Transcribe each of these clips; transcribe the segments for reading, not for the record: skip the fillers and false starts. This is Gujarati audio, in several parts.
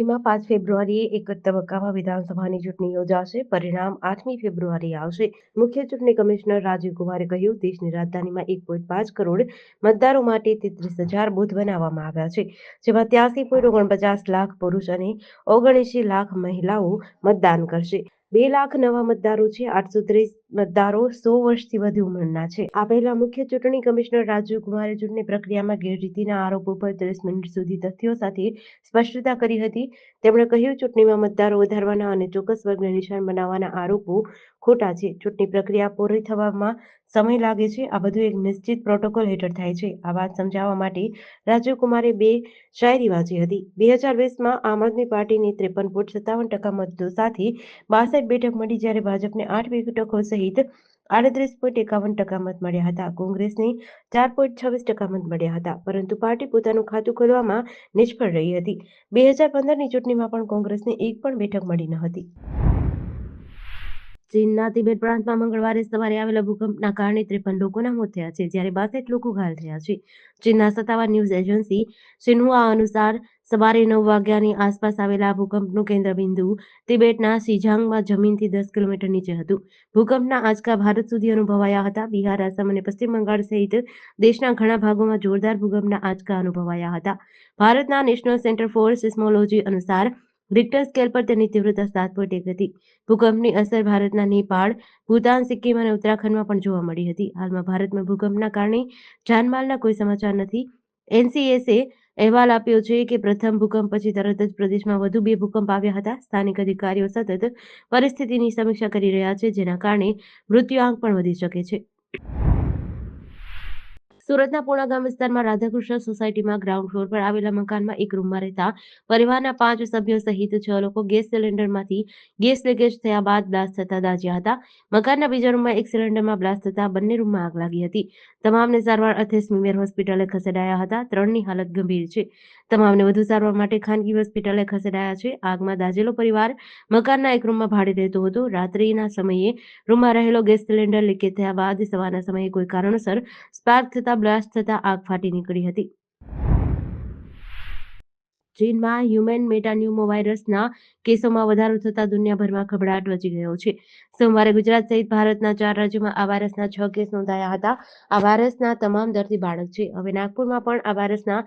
દિલ્હીમાં 5 ફેબ્રુઆરીએ એક તબક્કામાં વિધાનસભાની ચૂંટણી યોજાશે. પરિણામ 8મી ફેબ્રુઆરીએ આવશે. મુખ્ય ચૂંટણી કમિશનર રાજીવ કુમારે કહ્યું, દેશની રાજધાનીમાં 1.5 કરોડ મતદારો માટે 33,000 બૂથ બનાવવામાં આવ્યા છે, જેમાં 83.49 લાખ પુરુષ અને 79 લાખ મહિલાઓ મતદાન કરશે. 2 લાખ નવા મતદારો છે. 830 મતદારો 100 વર્ષથી વધુ ઉંમરના છે. આ પહેલા મુખ્ય ચૂંટણી કમિશનર રાજીવ કુમારે ચૂંટણી પ્રક્રિયામાં ગેરરીતિના આરોપો પર 30 મિનિટ સુધી તથ્યો સાથે સ્પષ્ટતા કરી હતી. તેમણે કહ્યું, ચૂંટણીમાં મતદારો વધારવાના અને ચોક્કસ વર્ગને નિશાન બનાવવાના આરોપો ખોટા છે. ચૂંટણી પ્રક્રિયા પૂરી થવામાં સમય લાગે છે. આ બધું એક નિશ્ચિત પ્રોટોકોલ હેઠળ થાય છે. આ વાત સમજાવવા માટે રાજીવ કુમારે 2 શાયરી વાંચી હતી. 2020માં આમ આદમી પાર્ટીને 53.57% મતો સાથે 62 બેઠક મળી, જ્યારે ભાજપને 8 બેઠકો સહિત 38.51% મત મળ્યા હતા. કોંગ્રેસને 4.26% મત મળ્યા હતા, પરંતુ પાર્ટી પોતાનું ખાતું ખોલવામાં નિષ્ફળ રહી હતી. 2015ની ચૂંટણીમાં પણ કોંગ્રેસને એક પણ બેઠક મળી ન હતી. ચીનના તિબેટ પ્રાંતમાં મંગળવારે સવારે આવેલા ભૂકંપના કારણે 53 લોકોના મોત થયા છે, જ્યારે 62 લોકો ઘાયલ થયા છે. ચીનના સત્તાવાર ન્યૂઝ એજન્સી શિન્હુઆ અનુસાર સવારે 9 વાગ્યાની આસપાસ આવેલા ભૂકંપનું કેન્દ્રબિંદુ તિબેટના શિજાંગમાં જમીનથી 10 કિલોમીટર નીચે હતું. ભૂકંપના આંચકા ભારત સુધી અનુભવાયા હતા. બિહાર, આસામ અને પશ્ચિમ બંગાળ સહિત દેશના ઘણા ભાગોમાં જોરદાર ભૂકંપના આંચકા અનુભવાયા હતા. ભારતના નેશનલ સેન્ટર ફોર સિસ્મોલોજી અનુસાર રિક્ટર સ્કેલ પર તેની તીવ્રતા 7.1 હતી. ભૂકંપની અસર ભારતના નેપાળ, ભૂતાન, સિક્કિમ અને ઉત્તરાખંડમાં પણ જોવા મળી હતી. હાલમાં ભારતમાં ભૂકંપના કારણે જાનમાલના કોઈ સમાચાર નથી. એનસીએસે અહેવાલ આપ્યો છે કે પ્રથમ ભૂકંપ પછી તરત જ પ્રદેશમાં વધુ 2 ભૂકંપ આવ્યા હતા. સ્થાનિક અધિકારીઓ સતત પરિસ્થિતિની સમીક્ષા કરી રહ્યા છે, જેના કારણે મૃત્યુઆંક પણ વધી શકે છે. સુરતના પૂણા ગામ વિસ્તારમાં રાધાકૃષ્ણ સોસાયટીમાં ગ્રાઉન્ડ ફ્લોર પર આવેલા મકાનમાં એક રૂમમાં રહેતા પરિવારના 5 સભ્યો સહિત 6 લોકો ગેસ સિલિન્ડરમાંથી ગેસ લીકેજ થયા બાદ બ્લાસ્ટ થતા દાઝ્યા હતા. મકાનના બીજા રૂમમાં એક સિલિન્ડરમાં બ્લાસ્ટ થતા બંને રૂમમાં આગ લાગી હતી. તમામને સારવાર અર્થે સ્મીમેર હોસ્પિટલે ખસેડાયા હતા. 3ની હાલત ગંભીર છે. તમામને વધુ સારવાર માટે ખાનગી હોસ્પિટલે ખસેડાયા છે. આગમાં દાઝેલો પરિવાર મકાનના એક રૂમમાં ભાડે રહેતો હતો. રાત્રિના સમયે રૂમમાં રહેલો ગેસ સિલિન્ડર લીકેજ થયા બાદ સવારના સમયે કોઈ કારણોસર સ્પાર્ક થતા બ્લાસ્ટ થતા આગ ફાટી નીકળી હતી. ચીનમાં હ્યુમન મેટાન્યુમોવાયરસના કેસોમાં વધારો થતાં દુનિયાભરમાં ખળભળાટ મચી ગયો છે. સોમવારે ગુજરાત સહિત ભારતના 4 રાજ્યોમાં આ વાયરસના 6 કેસ નોંધાયા હતા. આ વાયરસના તમામ દર્દી બાળક છે. હવે નાગપુરમાં પણ આ વાયરસના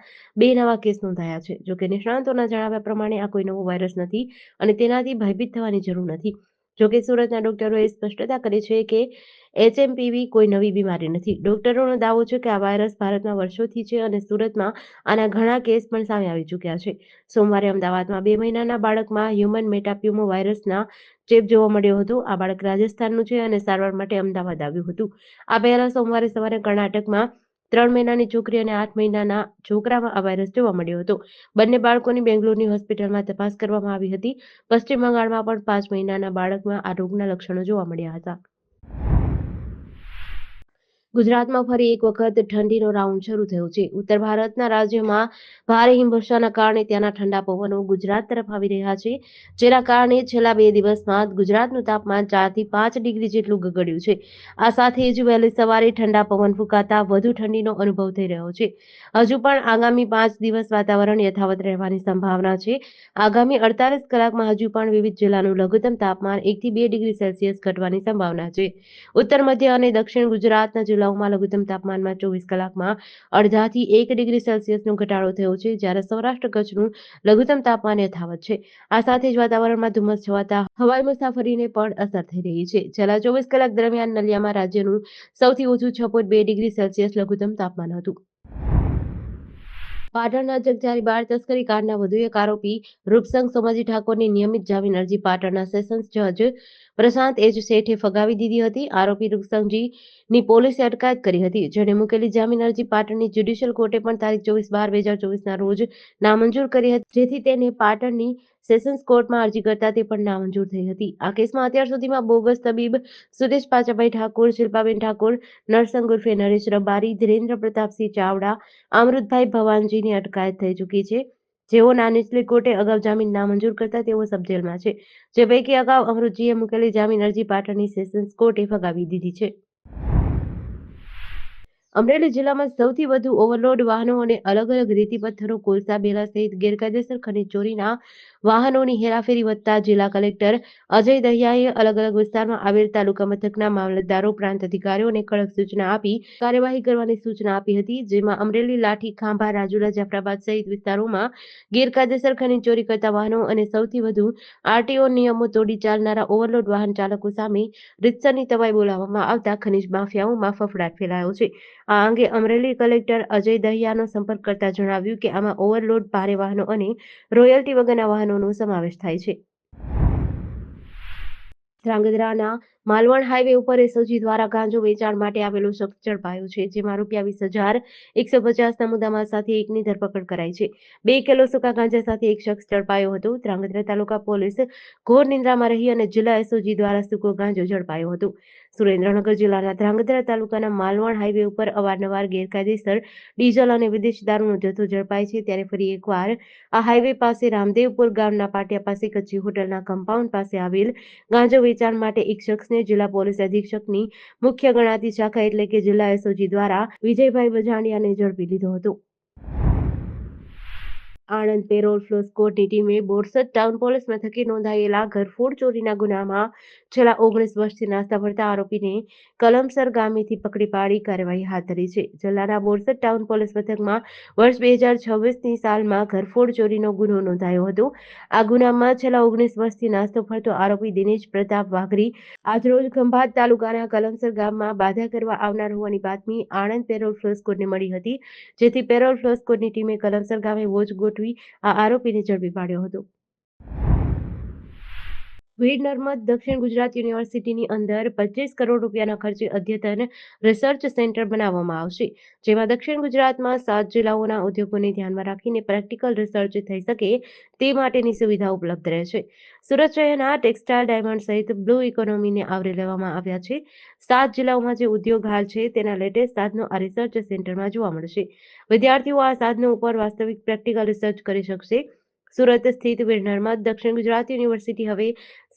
2 નવા કેસ નોંધાયા છે. જોકે નિષ્ણાતોના જણાવ્યા પ્રમાણે આ કોઈ નવો વાયરસ નથી અને તેનાથી ભયભીત થવાની જરૂર નથી. જોકે સુરતના ડોક્ટરોએ સ્પષ્ટતા કરી છે કે એચએમપીવી કોઈ નવી બીમારી નથી. ડોક્ટરોનો દાવો છે કે આ વાયરસ ભારતમાં વર્ષોથી છે અને સુરતમાં આના ઘણા કેસ પણ સામે આવી ચૂક્યા છે. સોમવારે અમદાવાદમાં 2 મહિનાના બાળકમાં હ્યુમન મેટાપ્યુમો વાયરસના ચેપ જોવા મળ્યો હતો. આ બાળક રાજસ્થાનનું છે અને સારવાર માટે અમદાવાદ આવ્યું હતું. આ પહેલા સોમવારે સવારે કર્ણાટકમાં 3 મહિનાની છોકરી અને 8 મહિનાના છોકરામાં આ વાયરસ જોવા મળ્યો હતો. બંને બાળકોની બેંગ્લોરની હોસ્પિટલમાં તપાસ કરવામાં આવી હતી. પશ્ચિમ બંગાળમાં પણ 5 મહિનાના બાળકમાં આ રોગના લક્ષણો જોવા મળ્યા હતા. ગુજરાતમાં ફરી એક વખત ઠંડીનો રાઉન્ડ શરૂ થયો છે. ઉત્તર ભારતના રાજ્યોમાં ભારે હિમવર્ષાના કારણે ત્યાંના ઠંડા પવનો ગુજરાત તરફ આવી રહ્યા છે, જેના કારણે છેલ્લા 2 દિવસમાં ગુજરાતનું તાપમાન 4 થી 5 ડિગ્રી જેટલું ગગડ્યું છે. આ સાથે જ વહેલી સવારે ઠંડા પવન ફૂંકાતા વધુ ઠંડીનો અનુભવ થઈ રહ્યો છે. હજુ પણ આગામી 5 દિવસ વાતાવરણ યથાવત રહેવાની સંભાવના છે. આગામી 48 કલાકમાં હજુ પણ વિવિધ જિલ્લાનું લઘુત્તમ તાપમાન 1 થી 2 ડિગ્રી સેલ્સિયસ ઘટવાની સંભાવના છે. ઉત્તર મધ્ય અને દક્ષિણ ગુજરાતના જિલ્લાઓમાં લઘુત્તમ તાપમાનમાં 24 કલાકમાં 0.5 થી 1 ડિગ્રી સેલ્સિયસનો ઘટાડો થયો છે, જ્યારે સૌરાષ્ટ્ર કચ્છનું લઘુત્તમ તાપમાન યથાવત છે. આ સાથે જ વાતાવરણમાં ધુમ્મસ છવાતા હવાઈ મુસાફરીને પણ અસર થઈ રહી છે. છેલ્લા 24 કલાક દરમિયાન નલિયામાં રાજ્યનું સૌથી ઓછું 6.2 ડિગ્રી સેલ્સિયસ લઘુત્તમ તાપમાન હતું. પાટણના જગજારી બાળ તસ્કરી કાંડના વધુ એક આરોપી રૂપસંગ સોમાજી ઠાકોરની નિયમિત જામીન અરજી પાટણના સેશન્સ જજ પ્રશાંત એચ શેઠે ફગાવી દીધી હતી. આરોપી રૂપસંગજીની પોલીસે અટકાયત કરી હતી, જેણે મૂકેલી જામીન અરજી પાટણની જ્યુડિશિયલ કોર્ટે પણ તારીખ 24/12/2024ના રોજ નામંજૂર કરી હતી, જેથી તેને પાટણની સેશન્સ કોર્ટમાં અરજી કરતા તે પણ નામંજૂર થઈ હતી. આ કેસમાં અત્યાર સુધીમાં બોગસ તબીબ સુદેશ પાચાભાઈ ઠાકોર, શિલ્પાબેન ઠાકોર, નરસંગ ઉર્ફે નરેશ રબારી, ધીરેન્દ્ર પ્રતાપસિંહ ચાવડા, અમૃતભાઈ ભવાનજીની અટકાયત થઈ ચૂકી છે, જેઓના નીચલી કોર્ટે અગાઉ જામીન નામંજૂર કરતા તેઓ સબજેલમાં છે. જે પૈકી અગાઉ અમૃતજીએ મૂકેલી જામીન અરજી પાટણની સેશન્સ કોર્ટે ફગાવી દીધી છે. અમરેલી જિલ્લામાં સૌથી વધુ ઓવરલોડ વાહનો અને અલગ-અલગ રેતી પથ્થરો, કોલસા, બેલા સહિત ગેરકાયદેસર ખનીજ ચોરીના વાહનોની હેરાફેરી વધતા જિલ્લા કલેક્ટર અજય દહિયાએ અલગ-અલગ વિસ્તારમાં આવેલ તાલુકા મથકના મામલતદારો, પ્રાંત અધિકારીઓને કડક સૂચના આપી કાર્યવાહી કરવાની સૂચના આપી હતી. જેમાં અમરેલી, લાઠી, ખાંભા, રાજુલા, જાફરાબાદ સહિત વિસ્તારોમાં ગેરકાયદેસર ખનીજ ચોરી કરતા વાહનો અને સૌથી વધુ આરટીઓ નિયમો તોડી ચાલનારા ઓવરલોડ વાહન ચાલકો સામે રીતસરની તવાઈ બોલાવવામાં આવતા ખનીજ માફિયાઓમાં ફફડાટ ફેલાયો છે. આ અંગે અમરેલી કલેક્ટર અજય દહિયાનો સંપર્ક કરતા જણાવ્યું કે આમાં ઓવરલોડ ભારે વાહનો અને રોયલ્ટી વગરના વાહનોનો સમાવેશ થાય છે. ધ્રાંગધ્રાના માલવણ હાઈવે ઉપર એસઓજી દ્વારા ગાંજો વેચાણ માટે આવેલો શખ્સ ઝડપાયો છે. જેમાં ₹20,150ના મુદ્દામાલ સાથે એકની ધરપકડ કરાઈ છે. 2 કિલો સૂકા ગાંજા સાથે એક શખ્સ ઝડપાયો હતો. ધ્રાંગધ્રા તાલુકા પોલીસ ઘોર નિંદ્રામાં રહી અને જિલ્લા એસઓજી દ્વારા સૂકો ગાંજો ઝડપાયો હતો. સુરેન્દ્રનગર જિલ્લાના ધ્રાંગધ્રા તાલુકાના માલવણ હાઈવે ઉપર અવારનવાર ગેરકાયદેસર ડીઝલ અને વિદેશી દારૂનો જથ્થો ઝડપાય છે. ત્યારે ફરી એકવાર આ હાઈવે પાસે રામદેવપુર ગામના પાટિયા પાસે કચ્છી હોટલના કમ્પાઉન્ડ પાસે આવેલ ગાંજો વેચાણ માટે એક શખ્સને જિલ્લા પોલીસ અધિક્ષકની મુખ્ય ગણાતી શાખા એટલે કે જિલ્લા એસઓજી દ્વારા વિજયભાઈ બજાણિયાને ઝડપી લીધો હતો. આણંદ પેરોલ ફ્લો સ્કોડની ટીમે બોરસદ ટાઉન પોલીસ મથકે નોંધાયેલા ઘરફોડ ચોરીના ગુનામાં છેલ્લા 19 વર્ષથી નાસ્તા ફરતા આરોપીને કલમસર ગામેથી પકડી પાડી કાર્યવાહી હાથ ધરી છે. જિલ્લાના બોરસદ ટાઉન પોલીસ મથકમાં વર્ષ 2026ની સાલમાં ઘરફોડ ચોરીનો ગુનો નોંધાયો હતો. આ ગુનામાં છેલ્લા 19 વર્ષથી નાસ્તો ફરતો આરોપી દિનેશ પ્રતાપ વાઘરી આજરોજ ખંભાત તાલુકાના કલમસર ગામમાં બાધા કરવા આવનાર હોવાની બાતમી આણંદ પેરોલ ફ્લો સ્કોડને મળી હતી. જેથી પેરોલ ફ્લો સ્કોડની ટીમે કલમસર ગામે વોચ ગોઠવી આ આરોપીને ઝડપી પાડ્યો હતો. વીર નર્મદ દક્ષિણ ગુજરાત યુનિવર્સિટીની અંદર 25 કરોડ રૂપિયાના ખર્ચે અદ્યતન રિસર્ચ સેન્ટર બનાવવામાં આવશે. જેમાં દક્ષિણ ગુજરાતમાં 7 જિલ્લાઓના ઉદ્યોગોને ધ્યાનમાં રાખીને પ્રેક્ટિકલ રિસર્ચ થઈ શકે તે માટેની સુવિધા ઉપલબ્ધ રહેશે. સુરત શહેરના ટેક્સટાઇલ, ડાયમંડ સહિત બ્લુ ઇકોનોમીને આવરી લેવામાં આવ્યા છે. 7 જિલ્લાઓમાં જે ઉદ્યોગ હાલ છે તેના લેટેસ્ટ સાધનો આ રિસર્ચ સેન્ટરમાં જોવા મળશે. વિદ્યાર્થીઓ આ સાધનો ઉપર વાસ્તવિક પ્રેક્ટિકલ રિસર્ચ કરી શકશે. સુરત સ્થિત વીર નર્મદ દક્ષિણ ગુજરાત યુનિવર્સિટી હવે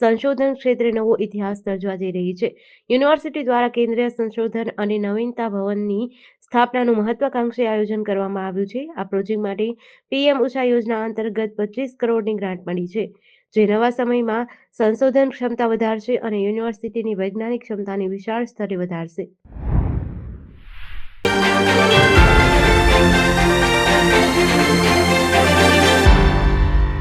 સંશોધન ક્ષેત્રે નવો ઇતિહાસ સર્જવા જઈ રહી છે. યુનિવર્સિટી દ્વારા કેન્દ્રીય સંશોધન અને નવીનતા ભવનની સ્થાપનાનું મહત્વાકાંક્ષી આયોજન કરવામાં આવ્યું છે. આ પ્રોજેક્ટ માટે પીએમ ઉષા યોજના અંતર્ગત 25 કરોડની ગ્રાન્ટ મળી છે. જે નવા સમયમાં સંશોધન ક્ષમતા વધારશે અને યુનિવર્સિટીની વૈજ્ઞાનિક ક્ષમતાને વિશાળ સ્તરે વધારશે.